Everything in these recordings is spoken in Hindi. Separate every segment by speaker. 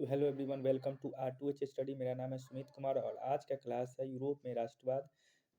Speaker 1: तो hello everyone, welcome to R2H study. मेरा नाम है सुमित कुमार और आज का क्लास है यूरोप में राष्ट्रवाद।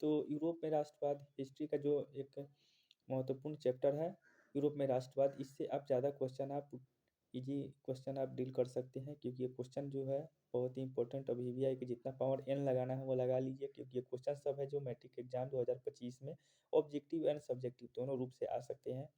Speaker 1: तो यूरोप में राष्ट्रवाद हिस्ट्री का जो एक महत्वपूर्ण चैप्टर है यूरोप में राष्ट्रवाद, इससे आप ज़्यादा क्वेश्चन आप इजी क्वेश्चन आप डील कर सकते हैं, क्योंकि ये क्वेश्चन जो है बहुत ही इंपॉर्टेंट अभी भी है कि जितना पावर एन लगाना है वो लगा लीजिए, क्योंकि ये क्वेश्चन सब है जो मैट्रिक एग्जाम 2025 में ऑब्जेक्टिव एंड सब्जेक्टिव दोनों रूप से आ सकते हैं।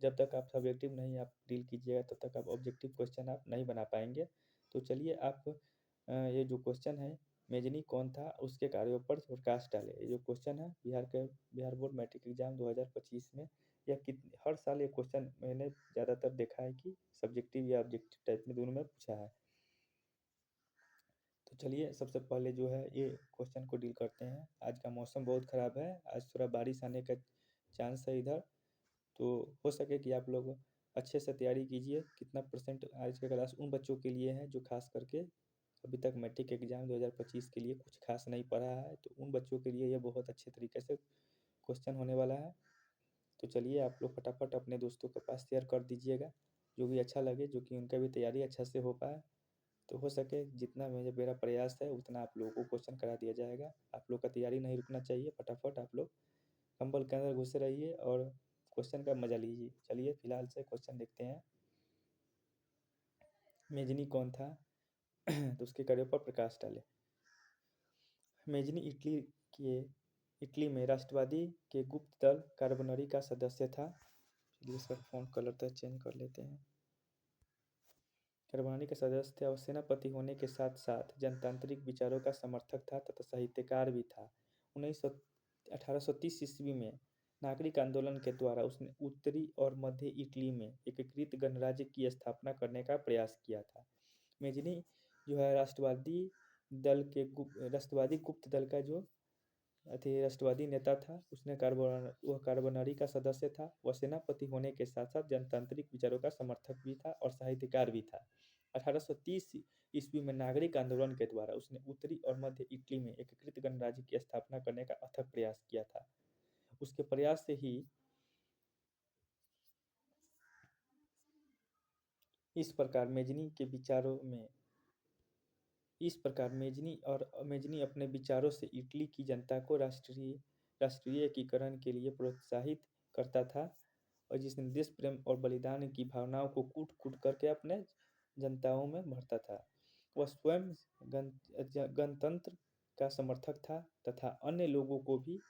Speaker 1: जब तक आप सब्जेक्टिव नहीं आप डील कीजिएगा तब तक आप ऑब्जेक्टिव क्वेश्चन आप नहीं बना पाएंगे। तो चलिए आप ये जो क्वेश्चन है मेजनी कौन था उसके कार्यों पर प्रकाश डाले। ये जो क्वेश्चन है बिहार बोर्ड मैट्रिक एग्जाम 2025 में यह हर साल ये क्वेश्चन मैंने ज़्यादातर देखा है कि सब्जेक्टिव या ऑब्जेक्टिव टाइप में दोनों में पूछा है। तो चलिए सबसे पहले जो है ये क्वेश्चन को डील करते हैं। आज का मौसम बहुत ख़राब है, आज थोड़ा बारिश आने का चांस है इधर, तो हो सके कि आप लोग अच्छे से तैयारी कीजिए। कितना परसेंट आज का क्लास उन बच्चों के लिए है जो खास करके अभी तक मैट्रिक एग्जाम 2025 के लिए कुछ खास नहीं पढ़ा है, तो उन बच्चों के लिए ये बहुत अच्छे तरीके से क्वेश्चन होने वाला है। तो चलिए आप लोग फटाफट अपने दोस्तों के पास शेयर कर दीजिएगा, जो भी अच्छा लगे, जो कि उनका भी तैयारी अच्छा से हो पाए। तो हो सके जितना मेरा प्रयास है उतना आप लोगों को क्वेश्चन करा दिया जाएगा। आप लोग का तैयारी नहीं रुकना चाहिए, फटाफट आप लोग कंबल के अंदर घुसे रहिए और क्वेश्चन का मजा लीजिए। चलिए फिलहाल से क्वेश्चन देखते हैं। मेजनी कौन था तो उसके कार्यों पर प्रकाश डाले। मेजनी इटली में राष्ट्रवादी के गुप्त दल कार्बोनरी का सदस्य था। चलिए इसका फ़ॉन्ट कलर तो चेंज कर लेते हैं। कार्बोनरी का सदस्य थे और सेनापति होने के साथ साथ जनतांत्रिक विचारों का समर्थक था तथा साहित्यकार भी था। 1830 ईस्वी में नागरिक आंदोलन के द्वारा उसने उत्तरी और मध्य इटली में एकीकृत गणराज्य की स्थापना करने का प्रयास किया था। मेजनी जो है राष्ट्रवादी गुप्त दल का जो राष्ट्रवादी नेता था। उसने वह कार्बोनरी का सदस्य था। वह सेनापति होने के साथ साथ जनतांत्रिक विचारों का समर्थक भी था और साहित्यकार भी था। 1830 ईस्वी में नागरिक आंदोलन के द्वारा उसने उत्तरी और मध्य इटली में एकीकृत गणराज्य की स्थापना करने का अथक प्रयास किया था। उसके प्रयास से ही इस प्रकार मेजनी अपने विचारों से इटली की जनता को राष्ट्रीय एकीकरण के लिए प्रोत्साहित करता था, और जिसने देश प्रेम और बलिदान की भावनाओं को कूट कूट करके अपने जनताओं में भरता था। वह स्वयं गणतंत्र का समर्थक था तथा अन्य लोगों को भी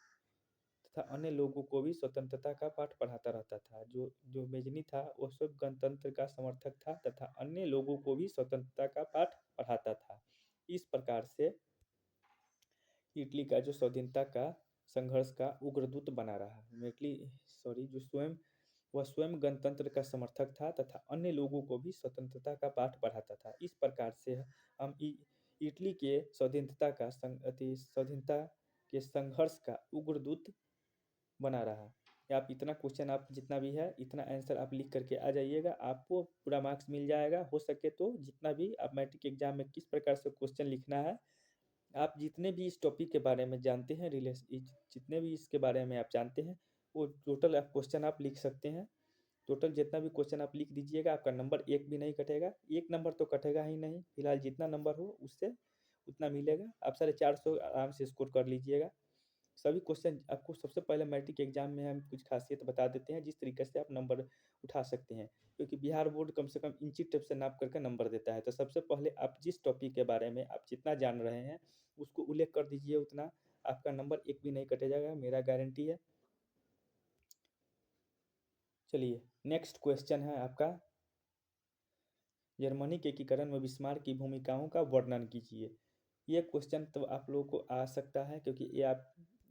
Speaker 1: स्वतंत्रता का पाठ पढ़ाता रहता था। जो जो मेजनी था वह स्वयं गणतंत्र का समर्थक था तथा अन्य लोगों को भी स्वतंत्रता का पाठ पढ़ाता था। इस प्रकार से इटली का जो स्वाधीनता का संघर्ष का उग्रदूत बना रहा। वह स्वयं गणतंत्र का समर्थक था तथा अन्य लोगों को भी स्वतंत्रता का पाठ पढ़ाता था। इस प्रकार से हम इटली के स्वाधीनता के संघर्ष का उग्रदूत बना रहा। आप इतना क्वेश्चन आप जितना भी है इतना आंसर आप लिख करके आ जाइएगा, आपको पूरा मार्क्स मिल जाएगा। हो सके तो जितना भी आप मैट्रिक एग्जाम में किस प्रकार से क्वेश्चन लिखना है, आप जितने भी इस टॉपिक के बारे में जानते हैं जितने भी इसके बारे में आप जानते हैं वो टोटल आप क्वेश्चन आप लिख सकते हैं। टोटल जितना भी क्वेश्चन आप लिख दीजिएगा, आपका नंबर एक भी नहीं कटेगा। एक नंबर तो कटेगा ही नहीं, फिलहाल जितना नंबर हो उससे उतना मिलेगा। आप 450 आराम से स्कोर कर लीजिएगा। सभी क्वेश्चन आपको सबसे पहले मैट्रिक एग्जाम में हम कुछ खासियत बता देते हैं जिस तरीके से आप नंबर उठा सकते हैं, क्योंकि बिहार बोर्ड कम से कम इंची टेप से नाप करके नंबर देता है। तो सबसे पहले आप जिस टॉपिक के बारे में आप जितना जान रहे हैं उसको उल्लेख कर दीजिए, उतना आपका नंबर एक भी नहीं कटे जाएगा, मेरा गारंटी है। चलिए नेक्स्ट क्वेश्चन है आपका, जर्मनी के एकीकरण में बिस्मार्क की भूमिकाओं का वर्णन कीजिए। ये क्वेश्चन तो आप लोगों को आ सकता है, क्योंकि ये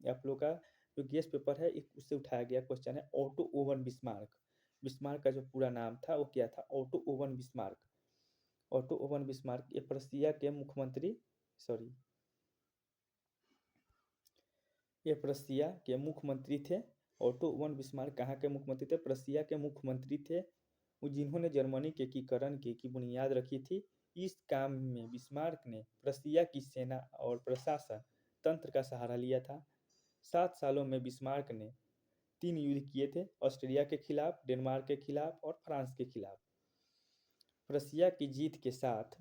Speaker 1: आप लोग का जो गेस्ट पेपर है उससे उठाया गया क्वेश्चन है। Auto oven Bismarck. बिस्मार्क का जो पूरा नाम था वो क्या था? Auto oven Bismarck. Auto oven Bismarck ये प्रशिया के मुख्यमंत्री सॉरी ये प्रशिया के मुख्यमंत्री थे। ऑटो ओवन बिस्मार्क कहाँ के मुख्यमंत्री थे? प्रशिया के मुख्यमंत्री थे, जिन्होंने जर्मनी के एकीकरण की बुनियाद रखी थी। इस काम में बिस्मार्क ने प्रशिया की सेना और प्रशासन तंत्र का सहारा लिया था। 7 सालों में बिस्मार्क ने 3 युद्ध किए थे, ऑस्ट्रिया के खिलाफ, डेनमार्क के खिलाफ और फ्रांस के खिलाफ। प्रशिया की जीत के साथ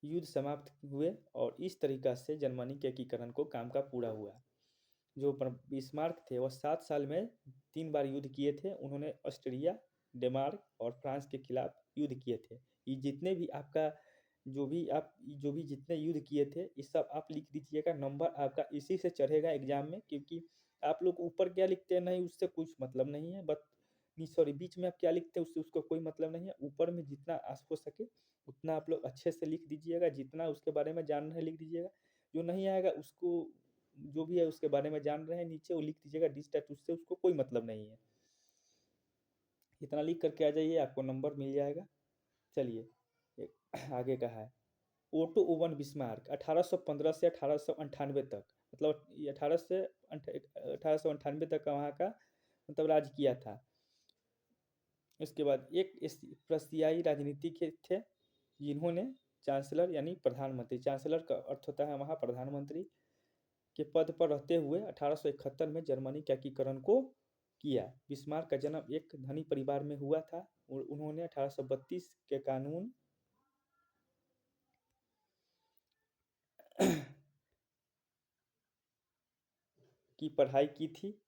Speaker 1: युद्ध समाप्त हुए और इस तरीका से जर्मनी के एकीकरण को काम का पूरा हुआ। जो बिस्मार्क थे वह 7 साल में 3 बार युद्ध किए थे। उन्होंने ऑस्ट्रिया, डेनमार्क और फ्रांस के खिलाफ युद्ध किए थे। ये जितने भी आपका जो भी जितने युद्ध किए थे ये सब आप लिख दीजिएगा। नंबर आपका इसी से चढ़ेगा एग्जाम में, क्योंकि आप लोग ऊपर क्या लिखते हैं नहीं उससे कुछ मतलब नहीं है, बट सॉरी बीच में आप क्या लिखते हैं उससे उसको कोई मतलब नहीं है। ऊपर में जितना हो सके उतना आप लोग अच्छे से लिख दीजिएगा, जितना उसके बारे में जान रहे हैं लिख दीजिएगा। जो नहीं आएगा उसको, जो भी है उसके बारे में जान रहे हैं नीचे वो लिख दीजिएगा डिस्टेंस, उससे उसको कोई मतलब नहीं है। इतना लिख करके आ जाइए, आपको नंबर मिल जाएगा। चलिए आगे का है ओटो ओवन बिस्मार्क 1815 से 1898 तक, मतलब ये 1898 तक का वहाँ का मतलब राज किया था। उसके बाद एक प्रशियाई राजनीतिक थे जिन्होंने चांसलर यानी प्रधानमंत्री, चांसलर का अर्थ होता है वहाँ प्रधानमंत्री के पद पर रहते हुए 1871 में जर्मनी के एकीकरण को किया। बिस्मार्क का जन्म एक धनी परिवार में हुआ था और उन्होंने 1832 के कानून की पढ़ाई की थी।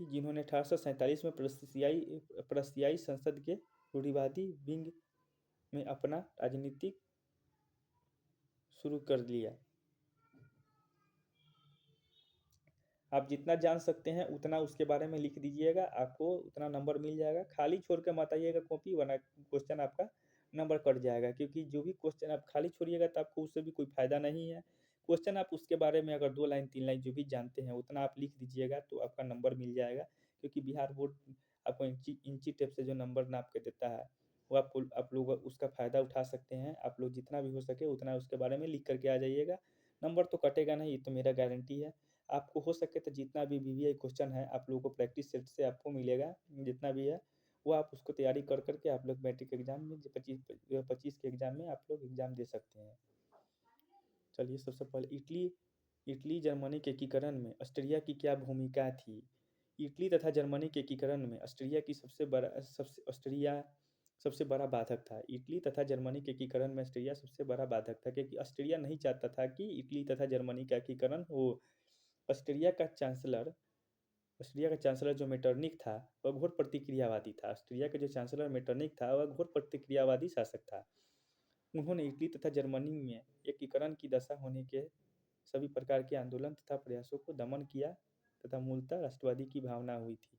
Speaker 1: जिन्होंने 1847 में प्रशियाई संसद के रूढ़िवादी विंग में अपना राजनीतिक शुरू कर लिया। आप जितना जान सकते हैं उतना उसके बारे में लिख दीजिएगा, आपको उतना नंबर मिल जाएगा। खाली छोड़ के मत आइएगा कॉपी, वरना क्वेश्चन आपका नंबर कट जाएगा, क्योंकि जो भी क्वेश्चन आप खाली छोड़िएगा तो आपको उससे भी कोई फायदा नहीं है। क्वेश्चन आप उसके बारे में अगर 2 लाइन 3 लाइन जो भी जानते हैं उतना आप लिख दीजिएगा तो आपका नंबर मिल जाएगा। क्योंकि बिहार बोर्ड आपको इंची टेप से जो नंबर नाप के देता है वो आप लोग उसका फ़ायदा उठा सकते हैं। आप लोग जितना भी हो सके उतना उसके बारे में लिख करके आ जाइएगा। नंबर तो कटेगा नहीं, ये तो मेरा गारंटी है। आपको हो सके तो जितना भी वीवीआई क्वेश्चन है आप लोगों को प्रैक्टिस सेट से आपको मिलेगा, जितना भी है वो आप उसको तैयारी कर करके आप लोग मैट्रिक एग्जाम में 25 के एग्जाम में आप लोग एग्जाम दे सकते हैं। चलिए सबसे पहले इटली जर्मनी के एकीकरण में ऑस्ट्रिया की क्या भूमिका थी। इटली तथा जर्मनी के एकीकरण में ऑस्ट्रिया सबसे बड़ा बाधक था। इटली तथा जर्मनी के एकीकरण में ऑस्ट्रिया सबसे बड़ा बाधक था, क्योंकि ऑस्ट्रिया नहीं चाहता था कि इटली तथा जर्मनी का एकीकरण हो। ऑस्ट्रिया का चांसलर ऑस्ट्रिया का चांसलर जो मेटरनिक था वह घोर प्रतिक्रियावादी था। ऑस्ट्रिया का जो चांसलर मेटरनिक था वह घोर प्रतिक्रियावादी शासक था। उन्होंने इटली तथा जर्मनी में एकीकरण की दशा होने के सभी प्रकार के आंदोलन तथा प्रयासों को दमन किया तथा मूलतः राष्ट्रवादी की भावना हुई थी।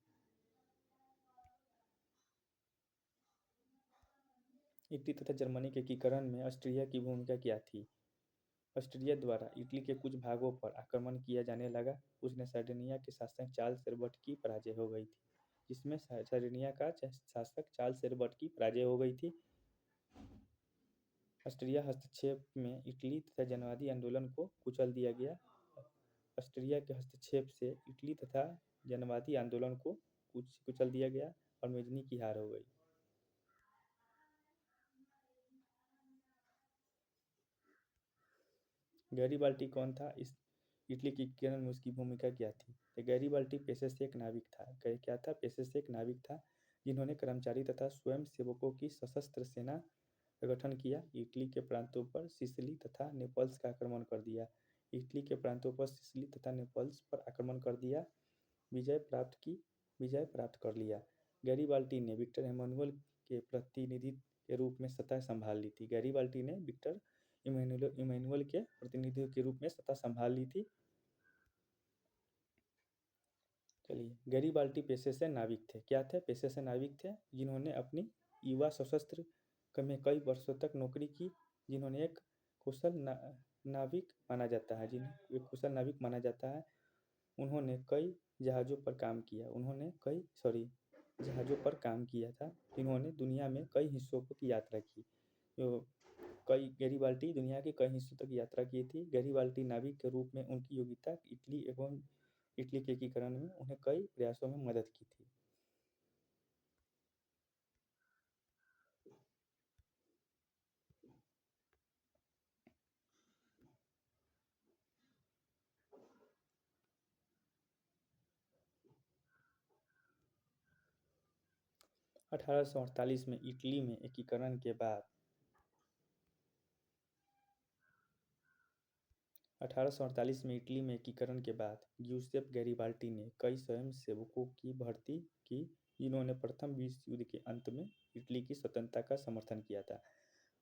Speaker 1: इटली तथा जर्मनी के एकीकरण में ऑस्ट्रिया की भूमिका क्या थी। ऑस्ट्रिया द्वारा इटली के कुछ भागों पर आक्रमण किया जाने लगा। उसने सर्डिनिया के शासक चार्ल्स एडवर्ड की पराजय हो गई थी जिसमें सर्डिनिया का शासक चार्ल्स एडवर्ड की पराजय हो गई थी। ऑस्ट्रिया हस्तक्षेप में इटली तथा जनवादी आंदोलन को कुचल दिया गया। ऑस्ट्रिया के हस्तक्षेप से इटली तथा जनवादी आंदोलन को कुचल दिया गया और मेजनी की हार हो गई। गैरीबाल्टी कौन था, इस इटली के एकीकरण में उसकी भूमिका क्या थी। तो गैरीबाल्टी पेशे से एक नाविक था। क्या था, पेशे से एक नाविक था जिन्होंने कर्मचारी तथा स्वयं सेवकों की सशस्त्र सेना का गठन किया। इटली के प्रांतों पर सिसिली तथा नेपल्स का आक्रमण कर दिया। इटली के प्रांतों पर सिसिली तथा नेपल्स पर आक्रमण कर दिया, विजय प्राप्त कर लिया। गैरीबाल्टी ने विक्टर एमानुएल के प्रतिनिधि के रूप में सत्ता संभाल ली थी। गैरीबाल्टी ने विक्टर इमैनुअल के प्रतिनिधि के रूप में सत्ता संभाल ली थी। चलिए, गैरीबाल्टी पेशे से नाविक थे। क्या थे, पेशे से नाविक थे जिन्होंने अपनी युवा सशस्त्र में कई वर्षों तक नौकरी की, जिन्होंने एक कुशल नाविक माना जाता है उन्होंने कई जहाज़ों पर काम किया जहाज़ों पर काम किया था, जिन्होंने दुनिया में कई हिस्सों की यात्रा की। जो गैरीबाल्टी दुनिया के कई हिस्सों तक यात्रा की थी। गैरीबाल्टी नाविक के रूप में उनकी योग्यता इटली के एकीकरण में उन्हें कई प्रयासों में मदद की थी। 1848 में इटली में एकीकरण के बाद 1848 में इटली में एकीकरण के बाद ग्यूसेप गैरिबाल्डी ने कई स्वयंसेवकों की भर्ती की जिन्होंने प्रथम विश्व युद्ध के अंत में इटली की स्वतंत्रता का समर्थन किया था।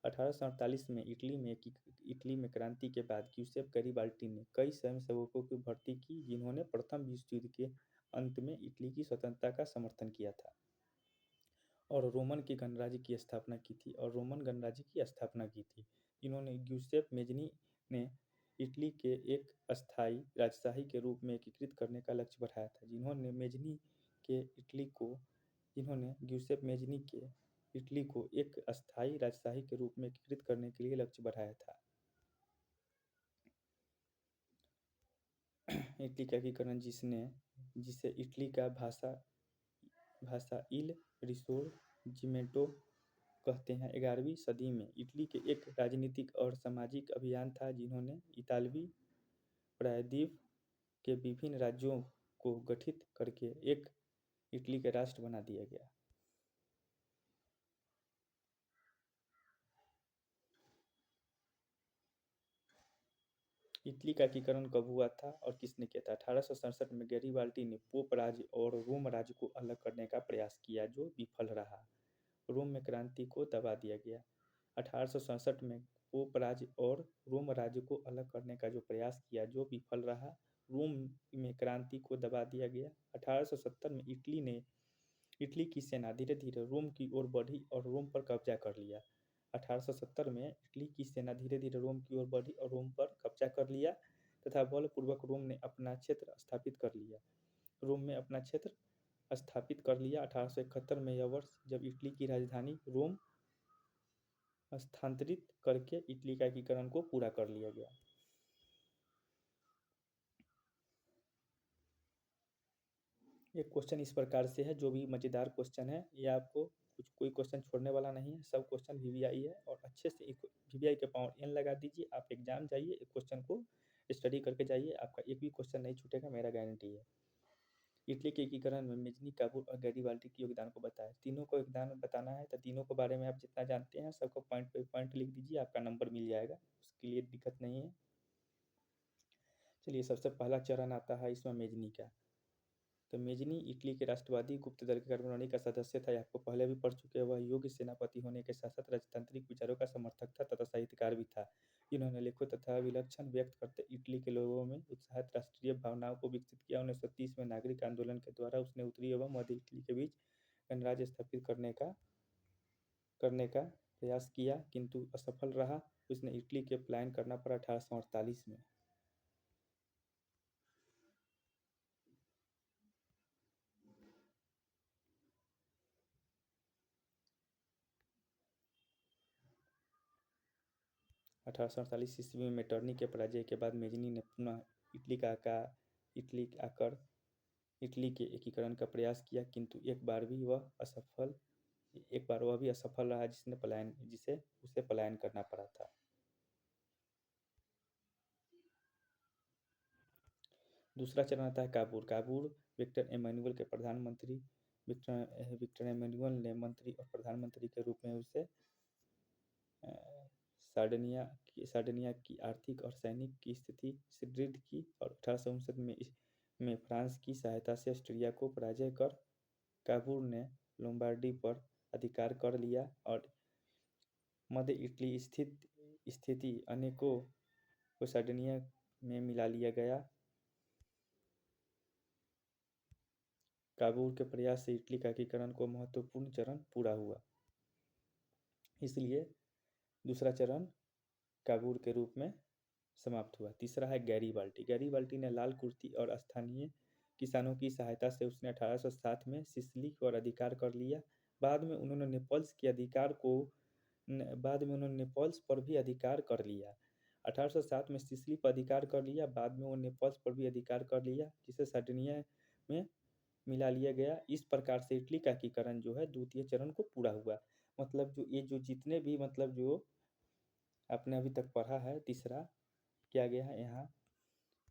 Speaker 1: 1848 में इटली में क्रांति के बाद ग्यूसेप गैरिबाल्डी ने कई स्वयंसेवकों की भर्ती की जिन्होंने प्रथम विश्व युद्ध के अंत में इटली की स्वतंत्रता का समर्थन किया था और रोमन के गणराज्य की स्थापना की थी इन्होंने ग्यूसेप मेजनी ने इटली के एक अस्थायी राजशाही के रूप में एकीकृत करने का लक्ष्य बढ़ाया था जिन्होंने ग्यूसेप मेजनी के इटली को एक अस्थायी राजशाही के रूप में एकीकृत करने के लिए लक्ष्य बढ़ाया था। इटली का एकीकरण जिसे इटली का भाषा इल रिसोर्जिमेंटो कहते हैं। 11वीं सदी में इटली के एक राजनीतिक और सामाजिक अभियान था जिन्होंने इतालवी प्रायद्वीप के विभिन्न राज्यों को गठित करके एक इटली का राष्ट्र बना दिया गया। इटली का एकीकरण कब हुआ था और किसने किया था? 1867 में गैरिबाल्डी ने पोप राज्य और रोम राज्य को अलग करने का प्रयास किया जो विफल रहा। रोम में क्रांति को दबा दिया गया। 1867 में पोप राज्य और रोम राज्य को अलग करने का जो प्रयास किया जो विफल रहा। रोम में क्रांति को दबा दिया गया। 1870 में इटली की सेना धीरे धीरे रोम की ओर बढ़ी और रोम पर कब्जा कर लिया। 1870 में इटली की सेना धीरे धीरे रोम की ओर बढ़ी और रोम पर कब्जा कर लिया तथा बलपूर्वक रोम में अपना क्षेत्र स्थापित कर लिया। 1871 में यह वर्ष जब इटली की राजधानी रोम स्थानांतरित करके इटली का एकीकरण को पूरा कर लिया गया। एक क्वेश्चन इस प्रकार से है, जो भी मज़ेदार क्वेश्चन है, ये आपको कोई क्वेश्चन छोड़ने वाला नहीं है, सब क्वेश्चन वीवीआई है और अच्छे से वीवीआई के पावर एन लगा दीजिए। आप एग्जाम जाइए, एक क्वेश्चन को स्टडी करके जाइए, आपका एक भी क्वेश्चन नहीं छूटेगा, मेरा गारंटी है। इटली के एकीकरण में मेजनी, काबुल और गैरिबाल्डी के योगदान को बताएं। तीनों को योगदान बताना है तो तीनों के बारे में आप जितना जानते हैं सबको पॉइंट पे पॉइंट लिख दीजिए, आपका नंबर मिल जाएगा, उसके लिए दिक्कत नहीं है। चलिए, सबसे पहला चरण आता है इसमें मेजनी का। तो मेजनी इटली के राष्ट्रवादी गुप्त दल की कार्यप्रणाली का सदस्य था। आपको पहले भी पढ़ चुके हैं। वह योग्य सेनापति होने के साथ साथ राजतांत्रिक विचारों का समर्थक था तथा साहित्यकार भी था। इन्होंने लेखों तथा विलक्षण व्यक्त करते इटली के लोगों में उत्साहित राष्ट्रीय भावनाओं को विकसित किया। 1930 में नागरिक आंदोलन के द्वारा उसने उत्तरी एवं मध्य इटली के बीच गणराज्य स्थापित करने का प्रयास किया किंतु असफल रहा। उसने इटली के पलायन करना पड़ा 1848 में। ईस्वी में मेटरनी के पराजय के बाद मेजनी ने पुनः इटली के एकीकरण का प्रयास किया किंतु एक बार वह भी असफल रहा जिसे उसे पलायन करना पड़ा था। दूसरा चरण आता है काबूल। विक्टर एमेनुअल ने मंत्री और प्रधानमंत्री के रूप में उसे सार्डिनिया की आर्थिक और सैनिक की स्थिति सुदृढ़ की और 1859 में फ्रांस की सहायता से ऑस्ट्रिया को पराजय कर काबूल ने लोम्बार्डी पर अधिकार कर लिया और मध्य इटली स्थिति अनेकों को सार्डिनिया में मिला लिया गया। काबूल के प्रयास से इटली का एकीकरण को महत्वपूर्ण चरण पूरा हुआ, इसलिए दूसरा चरण काबूल के रूप में समाप्त हुआ। तीसरा है गैरिबाल्डी ने लाल कुर्ती और स्थानीय किसानों की सहायता से उसने 1807 में सिसिली पर अधिकार कर लिया। बाद में उन्होंने नेपल्स पर भी अधिकार कर लिया। 1807 में सिसिली पर अधिकार कर लिया, बाद में वो नेपल्स पर भी अधिकार कर लिया जिसे सार्डिनिया में मिला लिया गया। इस प्रकार से इटली का एकीकरण जो है द्वितीय चरण को पूरा हुआ। मतलब जो जितने भी मतलब जो आपने अभी तक पढ़ा है, तीसरा किया गया है यहाँ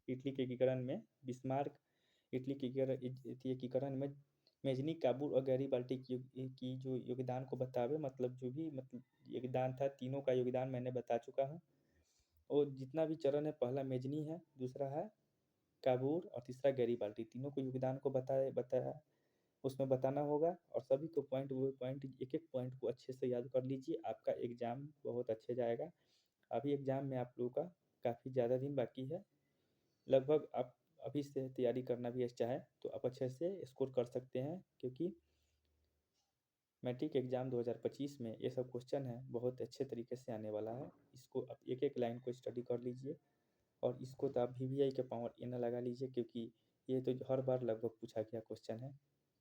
Speaker 1: इटली के एकीकरण में बिस्मार्क इटली के एकीकरण में मेजनी, काबुल और गैरीबाल्टी की जो योगदान को बतावे, मतलब जो भी मतलब योगदान था, तीनों का योगदान मैंने बता चुका हूँ। और जितना भी चरण है, पहला मेजनी है, दूसरा है काबूल और तीसरा गैरीबाल्टी, तीनों को योगदान को बताया उसमें बताना होगा। और सभी को पॉइंट एक-एक पॉइंट को अच्छे से याद कर लीजिए, आपका एग्ज़ाम बहुत अच्छे जाएगा। अभी एग्ज़ाम में आप लोगों का काफ़ी ज़्यादा दिन बाकी है, लगभग आप अभी से तैयारी करना भी चाहें तो आप अच्छे से स्कोर कर सकते हैं, क्योंकि मैट्रिक एग्ज़ाम 2025 में ये सब क्वेश्चन है बहुत अच्छे तरीके से आने वाला है। इसको आप एक-एक लाइन को स्टडी कर लीजिए, और इसको तो आप वीवीआई के पावर एन लगा लीजिए, क्योंकि ये तो हर बार लगभग पूछा गया क्वेश्चन है,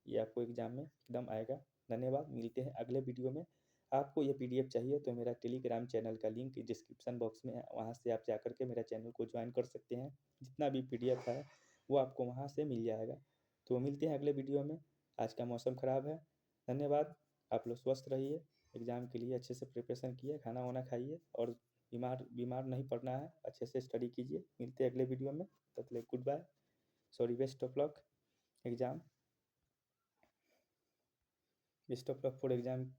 Speaker 1: ये आपको एग्ज़ाम में एकदम आएगा। धन्यवाद, मिलते हैं अगले वीडियो में। आपको ये पीडीएफ चाहिए तो मेरा टेलीग्राम चैनल का लिंक डिस्क्रिप्शन बॉक्स में है, वहाँ से आप जाकर के मेरा चैनल को ज्वाइन कर सकते हैं। जितना भी पीडीएफ है वो आपको वहाँ से मिल जाएगा। तो मिलते हैं अगले वीडियो में। आज का मौसम ख़राब है, धन्यवाद। आप लोग स्वस्थ रहिए, एग्ज़ाम के लिए अच्छे से प्रिपरेशन कीजिए, खाना वाना खाइए, और बीमार नहीं पड़ना है, अच्छे से स्टडी कीजिए। मिलते हैं अगले वीडियो में, तब तक good bye, sorry, best of luck exam, best of luck for exam.